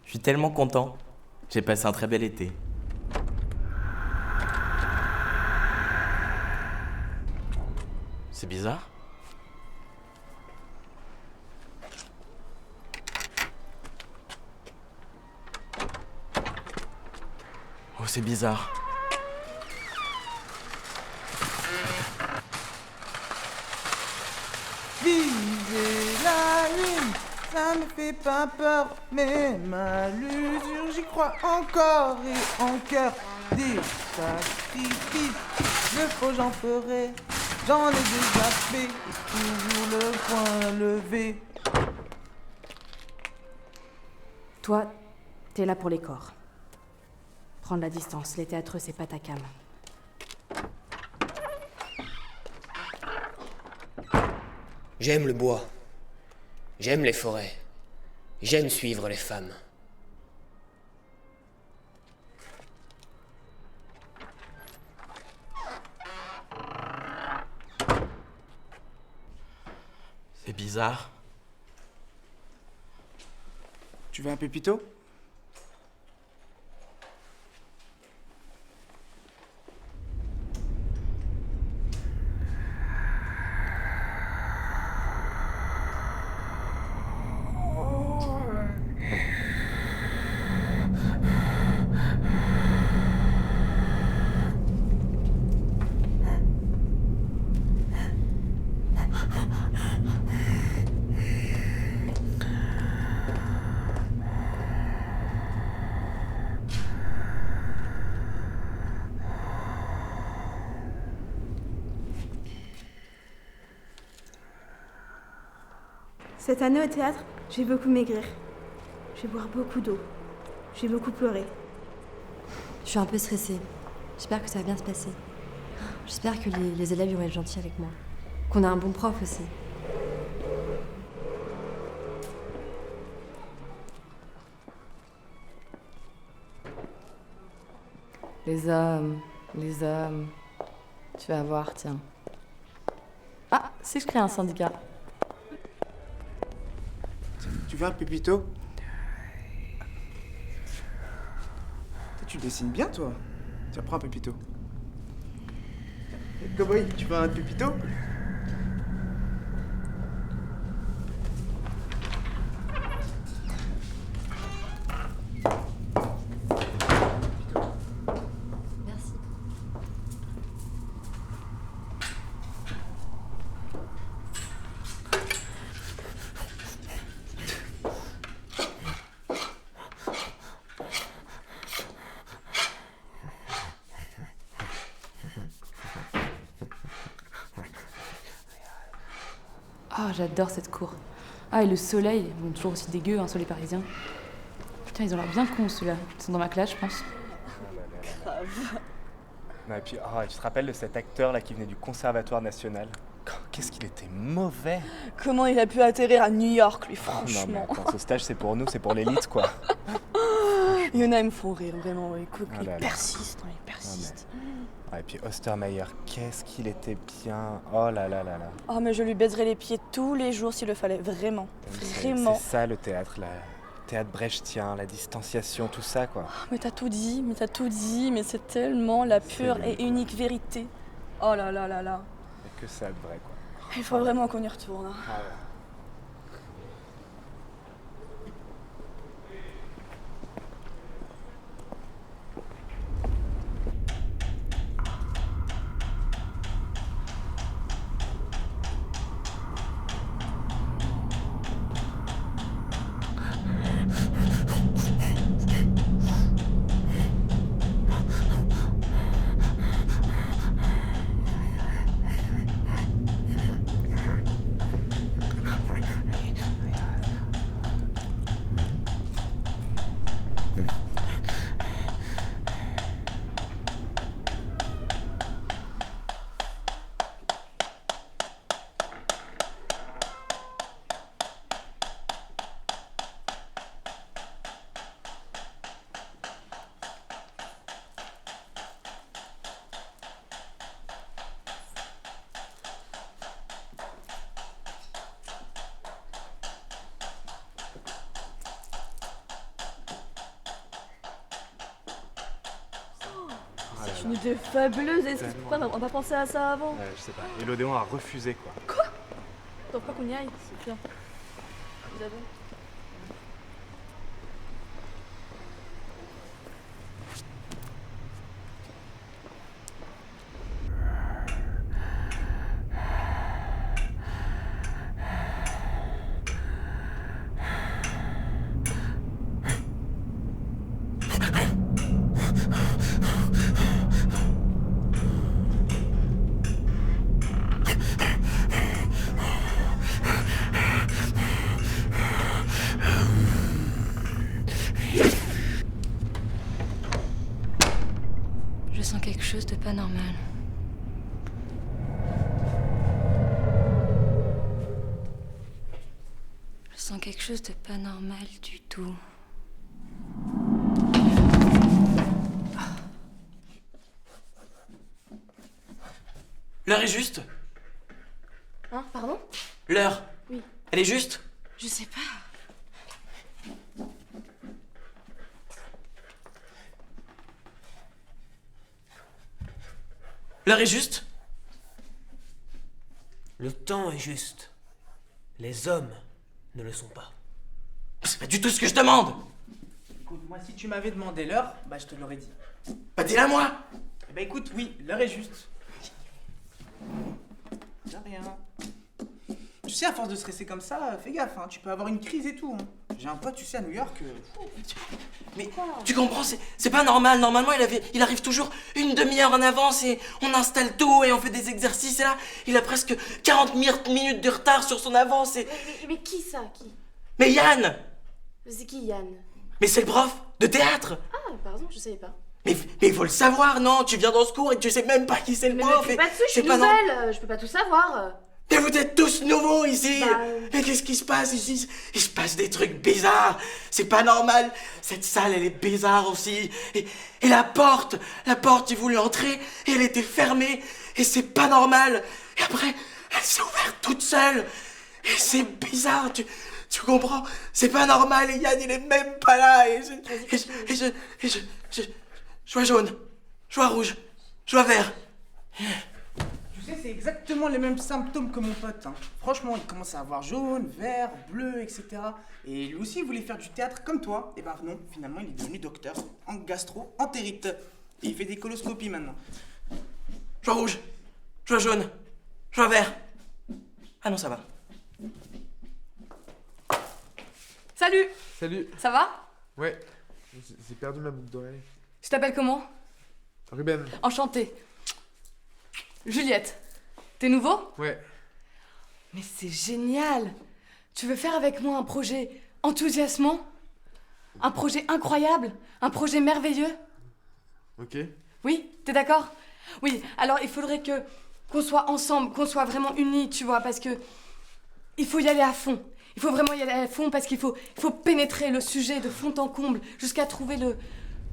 Je suis tellement content. J'ai passé un très bel été. C'est bizarre. Oh, c'est bizarre. Viser la lune, ça me fait pas peur, mais ma l'usure, j'y crois encore et en cœur. Des sacrifices, le faux j'en ferai, j'en ai déjà fait, toujours le point levé. Toi, t'es là pour les corps. Prendre la distance, les théâtreux, c'est pas ta came. J'aime le bois. J'aime les forêts. J'aime suivre les femmes. C'est bizarre. Tu veux un pépito? Cette année au théâtre, je vais beaucoup maigrir. Je vais boire beaucoup d'eau. Je vais beaucoup pleurer. Je suis un peu stressée. J'espère que ça va bien se passer. J'espère que les élèves vont être gentils avec moi. Qu'on a un bon prof aussi. Les hommes. Tu vas voir, tiens. Ah, si je crée un syndicat. Tu veux un pépito? Tu dessines bien, toi. Tiens, prends un pépito. Cowboy, tu veux un pépito? Merci. Ah, j'adore cette cour. Ah, et le soleil, bon, toujours aussi dégueu, un soleil parisien. Putain, ils ont l'air bien cons, ceux-là. Ils sont dans ma classe, je pense. Non, et puis, oh, tu te rappelles de cet acteur là qui venait du Conservatoire national? Qu'est-ce qu'il était mauvais! Comment il a pu atterrir à New York, lui, Non, mais franchement. attends, ce stage c'est pour nous, c'est pour l'élite quoi. Il y en a, ils me font rire, vraiment. Écoute, Ah il là là. persiste, hein, il persiste. Ah, et puis Ostermeyer, qu'est-ce qu'il était bien! Oh là là là là! Oh, mais je lui baiserais les pieds tous les jours s'il le fallait, vraiment. C'est Vraiment. ça le théâtre, là. Théâtre brechtien, la distanciation, tout ça quoi. Mais t'as tout dit, mais c'est tellement la pure et unique vérité. Oh là là là là. Et que ça de vrai quoi. Il faut vraiment qu'on y retourne. Hein. Ah ouais. C'est une idée fabuleuse. Est-ce que pourquoi on n'a pas pensé à ça avant? Je sais pas. Et l'Odéon a refusé, quoi. Attends, pas qu'on y aille. C'est bien. Vous avez... Je sens quelque chose de pas normal. Je sens quelque chose de pas normal du tout. L'heure est juste. Hein, pardon? L'heure. Oui. Elle est juste. Je sais pas. L'heure est juste. Le temps est juste. Les hommes ne le sont pas. C'est pas du tout ce que je demande. Écoute, moi, si tu m'avais demandé l'heure, bah je te l'aurais dit. Bah dis-la moi. Eh bah écoute, oui, l'heure est juste. De rien. Tu sais, à force de stresser comme ça, fais gaffe, hein, tu peux avoir une crise et tout. Hein. J'ai un pote, tu sais, à New York. Mais tu comprends, c'est pas normal. Normalement, il arrive toujours une demi-heure en avance et on installe tout et on fait des exercices. Et là, il a presque 40 minutes de retard sur son avance. Et... Mais qui ça? Qui? Mais Yann! C'est qui Yann? Mais c'est le prof de théâtre! Ah, pardon, je savais pas. Mais il faut le savoir, non? Tu viens dans ce cours et tu sais même pas qui c'est le Mais prof. me fais pas dessus, je c'est suis pas nouvelle, je peux pas tout savoir. Mais vous êtes tous nouveaux ici! Bah, Mais qu'est-ce qui se passe ici? Il se passe des trucs bizarres! C'est pas normal! Cette salle, elle est bizarre aussi! Et la porte, j'ai voulu entrer et elle était fermée! Et c'est pas normal! Et après, elle s'est ouverte toute seule! Et c'est bizarre! Tu comprends? C'est pas normal et Yann, il est même pas là! Et je vois jaune, je vois rouge, je vois vert! Tu sais, c'est exactement les mêmes symptômes que mon pote. Hein. Franchement, il commence à avoir jaune, vert, bleu, etc. Et lui aussi, il voulait faire du théâtre comme toi. Et ben non, finalement, il est devenu docteur en gastro-entérite. Et il fait des coloscopies maintenant. Je vois rouge, je vois jaune, je vois vert. Ah non, ça va. Salut! Salut. Ça va? Ouais, j'ai perdu ma boucle d'oreille. Tu t'appelles comment? Ruben. Enchantée. Juliette. T'es nouveau? Ouais. Mais c'est génial! Tu veux faire avec moi un projet enthousiasmant? Un projet incroyable? Un projet merveilleux? Ok. Oui? T'es d'accord? Oui, alors il faudrait qu'on soit ensemble, qu'on soit vraiment unis, tu vois, parce que il faut y aller à fond. Il faut vraiment y aller à fond parce qu'il faut pénétrer le sujet de fond en comble jusqu'à trouver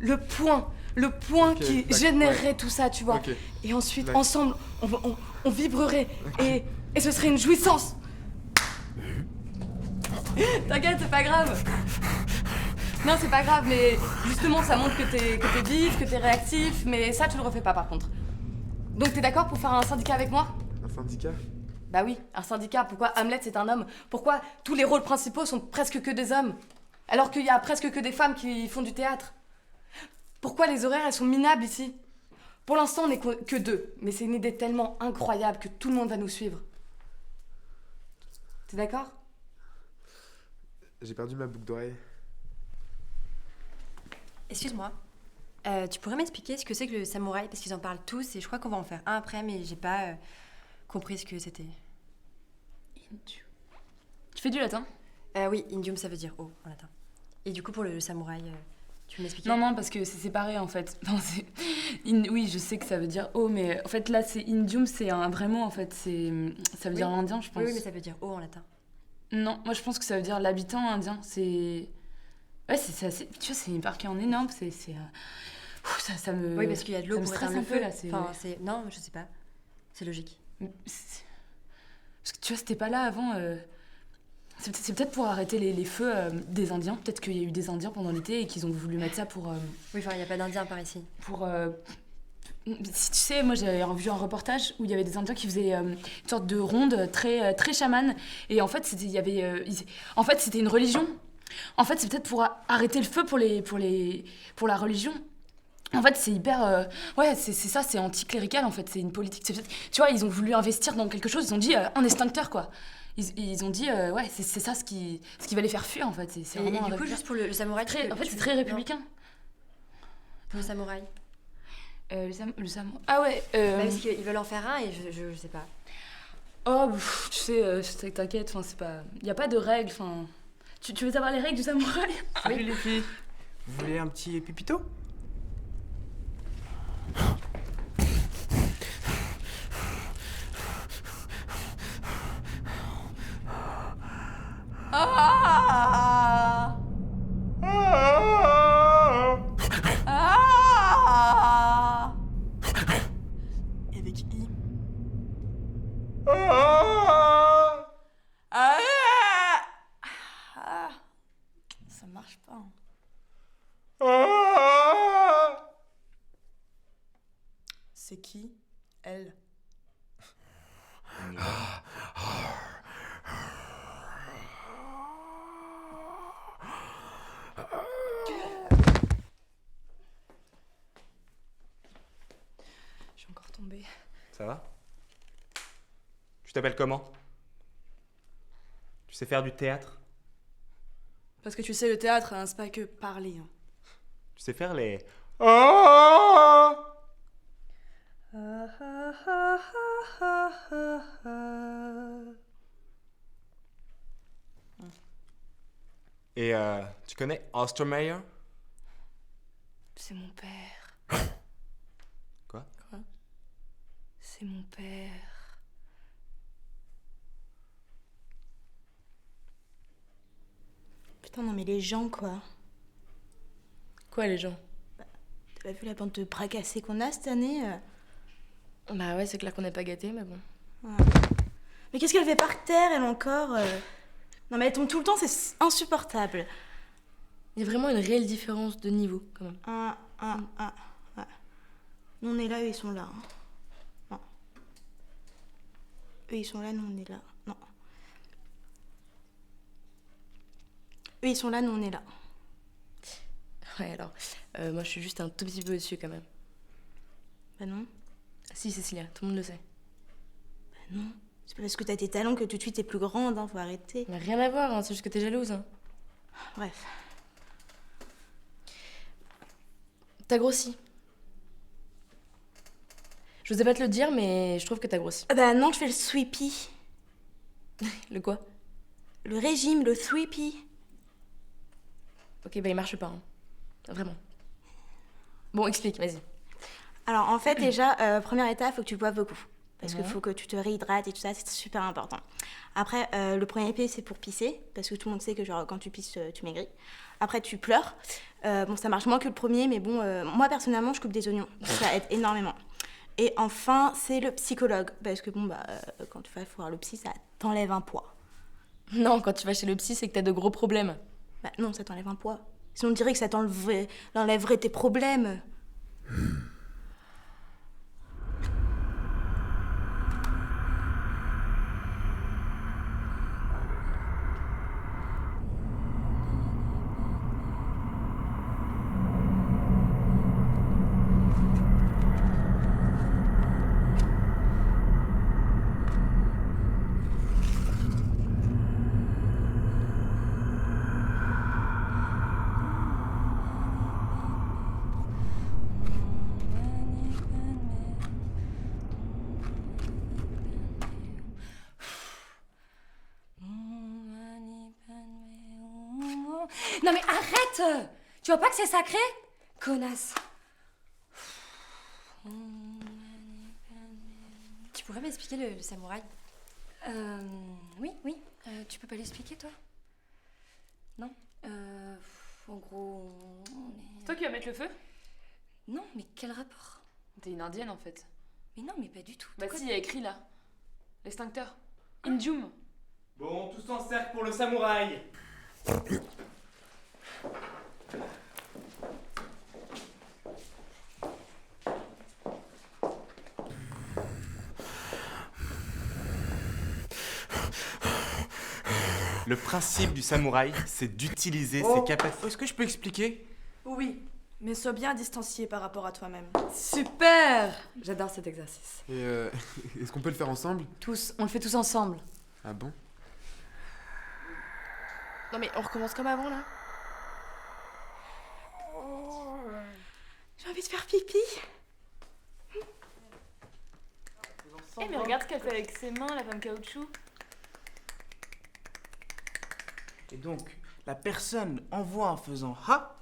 le point Ok, qui d'accord, générerait ouais. tout ça, tu vois. Ok. Et ensuite, D'accord. ensemble, on vibrerait et ce serait une jouissance. T'inquiète, c'est pas grave. Non, c'est pas grave, mais justement, ça montre que t'es vif, que t'es réactif, mais ça, tu le refais pas par contre. Donc, t'es d'accord pour faire un syndicat avec moi? Un syndicat? Bah oui, un syndicat. Pourquoi Hamlet c'est un homme? Pourquoi tous les rôles principaux sont presque que des hommes? Alors qu'il y a presque que des femmes qui font du théâtre? Pourquoi les horaires, elles sont minables ici? Pour l'instant, on n'est que deux, mais c'est une idée tellement incroyable que tout le monde va nous suivre. T'es d'accord? J'ai perdu ma boucle d'oreille. Excuse-moi. Tu pourrais m'expliquer ce que c'est que le samouraï? Parce qu'ils en parlent tous et je crois qu'on va en faire un après, mais j'ai pas compris ce que c'était. Tu fais du latin? Oui, indium ça veut dire eau en latin. Et du coup, pour le samouraï, tu peux m'expliquer? Non, parce que c'est séparé en fait. Non, oui, je sais que ça veut dire eau, mais en fait là, c'est indium, c'est un vrai mot en fait. Ça veut dire indien, je pense. Oui, mais ça veut dire eau en latin. Non, moi je pense que ça veut dire l'habitant indien. C'est. Ouais, c'est assez. Tu vois, c'est marqué en énorme, ça me. Oui, parce qu'il y a de l'eau ça me pour stresse éteindre un le peu feu. là. Enfin, c'est... Non, je sais pas. C'est logique. Parce que tu vois, c'était pas là avant. C'est peut-être pour arrêter les feux des Indiens. Peut-être qu'il y a eu des Indiens pendant l'été et qu'ils ont voulu mettre ça pour. Oui, enfin, il n'y a pas d'Indiens par ici. Pour Si tu sais, moi j'avais vu un reportage où il y avait des Indiens qui faisaient une sorte de ronde très chamane. Et en fait, c'était une religion. En fait, c'est peut-être pour arrêter le feu pour la religion. En fait, c'est hyper... ouais, c'est ça, c'est anticlérical en fait, c'est une politique. Tu vois, ils ont voulu investir dans quelque chose, ils ont dit un extincteur quoi. Ils ont dit, ouais, c'est ça ce qui va les faire fuir en fait. C'est Et vraiment du coup, juste pour le samouraï... en fait, c'est très républicain. Pour le samouraï. Le samouraï... Ah ouais, parce qu'ils veulent en faire un et je sais pas. Oh, tu sais, t'inquiète, c'est pas... Y a pas de règles, Tu veux savoir les règles du samouraï? Salut les filles. Vous voulez un petit pépito? Ah! Et avec I. Ça marche pas. C'est qui? Elle. Je suis encore tombée. Ça va? Tu t'appelles comment? Tu sais faire du théâtre? Parce que tu sais, le théâtre, c'est pas que parler. Tu sais faire les... Et tu connais Ostermeyer? C'est mon père. Quoi? C'est mon père. Putain, non, mais les gens, quoi. Quoi, les gens? T'as pas vu la bande de bras cassés qu'on a cette année Bah ouais, c'est clair qu'on n'est pas gâtés, mais bon. Ouais. Mais qu'est-ce qu'elle fait par terre, elle encore Non, mais elle tombe tout le temps, c'est insupportable. Il y a vraiment une réelle différence de niveau, quand même. Ouais. Nous, on est là, eux, ils sont là. Hein. Non. Eux, ils sont là, nous, on est là. Non. Eux, ils sont là, nous, on est là. Ouais, alors, moi, je suis juste un tout petit peu au-dessus, quand même. Bah non. Si, Cécilia, tout le monde le sait. Bah non. C'est pas parce que t'as tes talents que tout de suite t'es plus grande, hein, faut arrêter. Mais rien à voir, hein, c'est juste que t'es jalouse. Hein. Bref. T'as grossi. Je osais pas te le dire, mais je trouve que t'as grossi. Bah non, je fais le sweepy. Le quoi? Le régime, le sweepy. Ok, bah il marche pas. Hein. Vraiment. Bon, explique, vas-y. Alors en fait, déjà, première étape, faut que tu boives beaucoup. Parce qu'il faut que tu te réhydrates et tout ça, c'est super important. Après, le premier pied, c'est pour pisser. Parce que tout le monde sait que genre, quand tu pisses, tu maigris. Après, tu pleures. Bon, ça marche moins que le premier, mais bon, moi, personnellement, je coupe des oignons. Ça aide énormément. Et enfin, c'est le psychologue. Parce que bon, quand tu vas voir le psy, ça t'enlève un poids. Non, quand tu vas chez le psy, c'est que t'as de gros problèmes. Bah non, ça t'enlève un poids. Sinon, on dirait que ça t'enlèverait tes problèmes. Non mais arrête! Tu vois pas que c'est sacré? Connasse. Tu pourrais m'expliquer le samouraï? Oui. Tu peux pas l'expliquer, toi? Non? En gros, C'est toi qui vas mettre le feu? Non, mais quel rapport? T'es une indienne, en fait. Mais non, mais pas du tout. Bah si, il y a écrit, là. L'extincteur. Indium. Bon, tous en cercle pour le samouraï. Le principe du samouraï, c'est d'utiliser Oh, ses capacités. est-ce que je peux expliquer? Oui, mais sois bien distancié par rapport à toi-même. Super! J'adore cet exercice. Et est-ce qu'on peut le faire ensemble? Tous, on le fait tous ensemble. Ah bon? Non mais on recommence comme avant là. J'ai envie de faire pipi. Eh mais regarde ce qu'elle fait avec ses mains, la femme caoutchouc. Et donc, la personne envoie en faisant ha,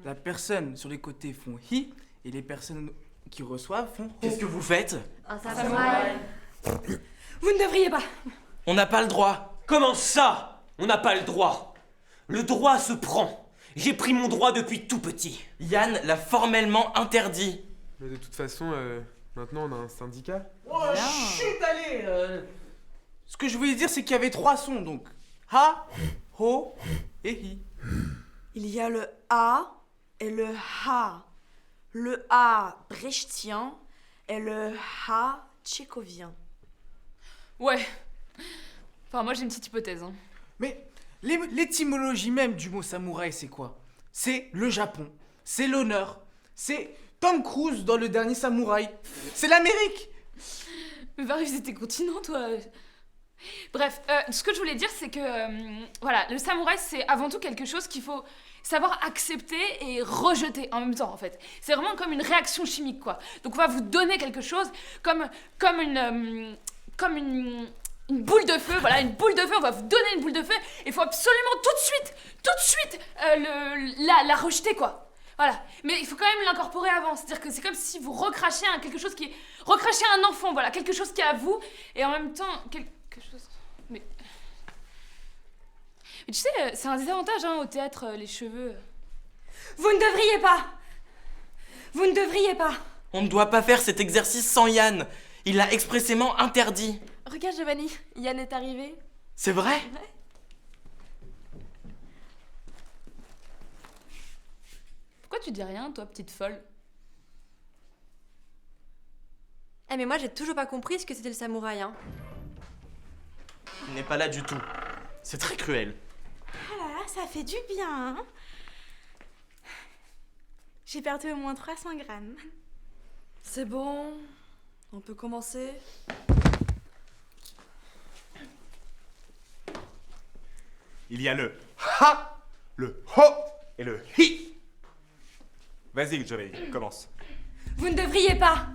la personne sur les côtés font hi, et les personnes qui reçoivent font ho. Qu'est-ce que vous faites? Un samouraï. Vous ne devriez pas. On n'a pas le droit. Comment ça? On n'a pas le droit. Le droit se prend. J'ai pris mon droit depuis tout petit. Yann l'a formellement interdit. Mais de toute façon, maintenant on a un syndicat. Oh, chut, allez Ce que je voulais dire, c'est qu'il y avait 3 sons, donc ha, ho et hi. Il y a le A et le Ha. Le A brechtien et le Ha tchécovien. Ouais. Enfin, moi j'ai une petite hypothèse. Hein. Mais l'étymologie même du mot samouraï, c'est quoi? C'est le Japon, c'est l'honneur, c'est Tom Cruise dans le dernier samouraï, c'est l'Amérique. Mais va visiter continent, toi. Bref, ce que je voulais dire, c'est que voilà, le samouraï, c'est avant tout quelque chose qu'il faut savoir accepter et rejeter en même temps, en fait. C'est vraiment comme une réaction chimique, quoi. Donc on va vous donner quelque chose comme une boule de feu, voilà, une boule de feu, on va vous donner une boule de feu, et il faut absolument tout de suite la rejeter, quoi. Voilà, mais il faut quand même l'incorporer avant, c'est-à-dire que c'est comme si vous recrachez quelque chose qui est... Recrachez un enfant, voilà, quelque chose qui est à vous, et en même temps, quelque chose... Mais tu sais, c'est un désavantage, hein, au théâtre, les cheveux... Vous ne devriez pas. Vous ne devriez pas. On ne doit pas faire cet exercice sans Yann. Il l'a expressément interdit. Regarde Giovanni, Yann est arrivé. C'est vrai? Pourquoi tu dis rien, toi, petite folle? Eh mais moi j'ai toujours pas compris ce que c'était le samouraï, hein. Il n'est pas là du tout. C'est très cruel. Ah là là, ça fait du bien. Hein. J'ai perdu au moins 300 grammes. C'est bon, on peut commencer. Il y a le ha, le ho et le hi. Vas-y, Giovanni, commence. Vous ne devriez pas.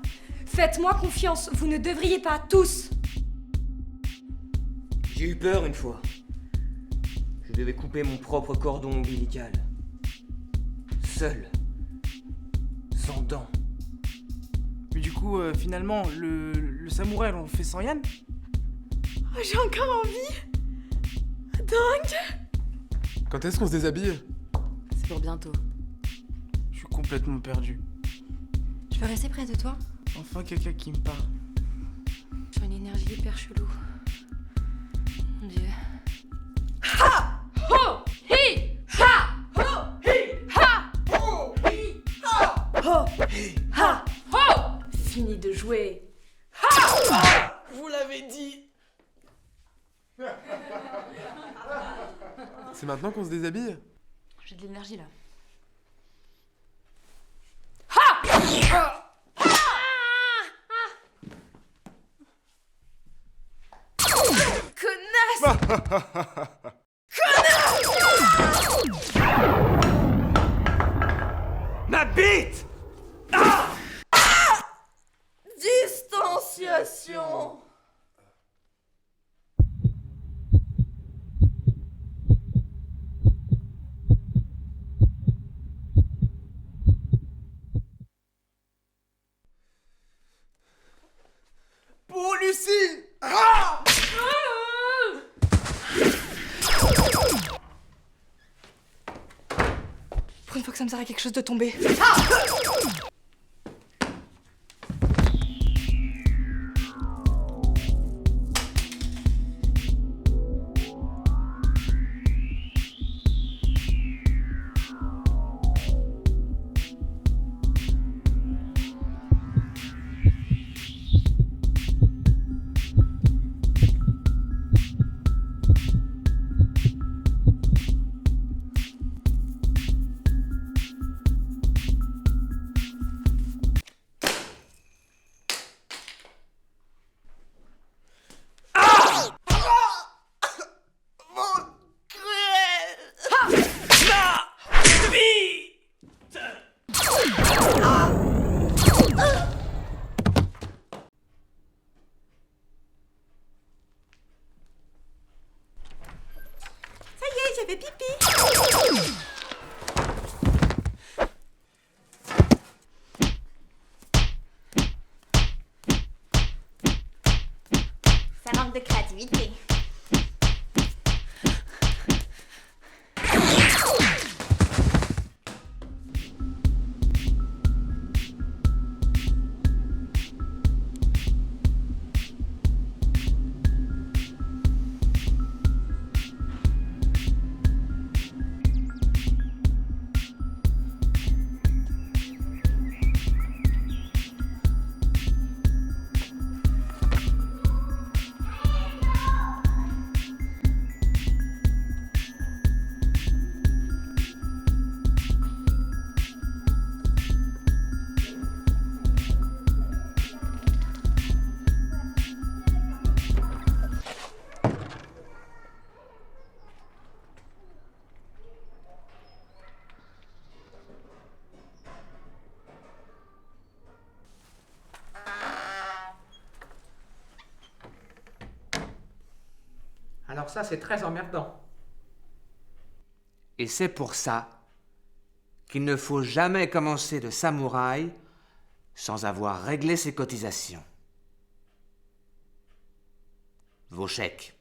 Faites-moi confiance, vous ne devriez pas, tous. J'ai eu peur une fois. Je devais couper mon propre cordon ombilical. Seul. Sans dents. Mais du coup, finalement, le samouraï, on le fait sans Yann? Oh, j'ai encore envie. Dingue. Quand est-ce qu'on se déshabille? C'est pour bientôt. Je suis complètement perdu. Je peux rester près de toi? Enfin quelqu'un qui me parle. J'ai une énergie hyper chelou. Mon Dieu. Ha! Ho! Hi! Ha! Ho! Hi! Ha! Ho! Hi! Ha! Ho! Ha! Ho! Fini de jouer. Vous l'avez dit. C'est maintenant qu'on se déshabille? J'ai de l'énergie, là. Connasse! Ma bite! Distanciation! Pour Lucie! Ah! Pour une fois que ça me sert à quelque chose de tomber. il fait pipi. Ça manque de créativité. Alors ça, c'est très emmerdant. Et c'est pour ça qu'il ne faut jamais commencer de samouraï sans avoir réglé ses cotisations. Vos chèques.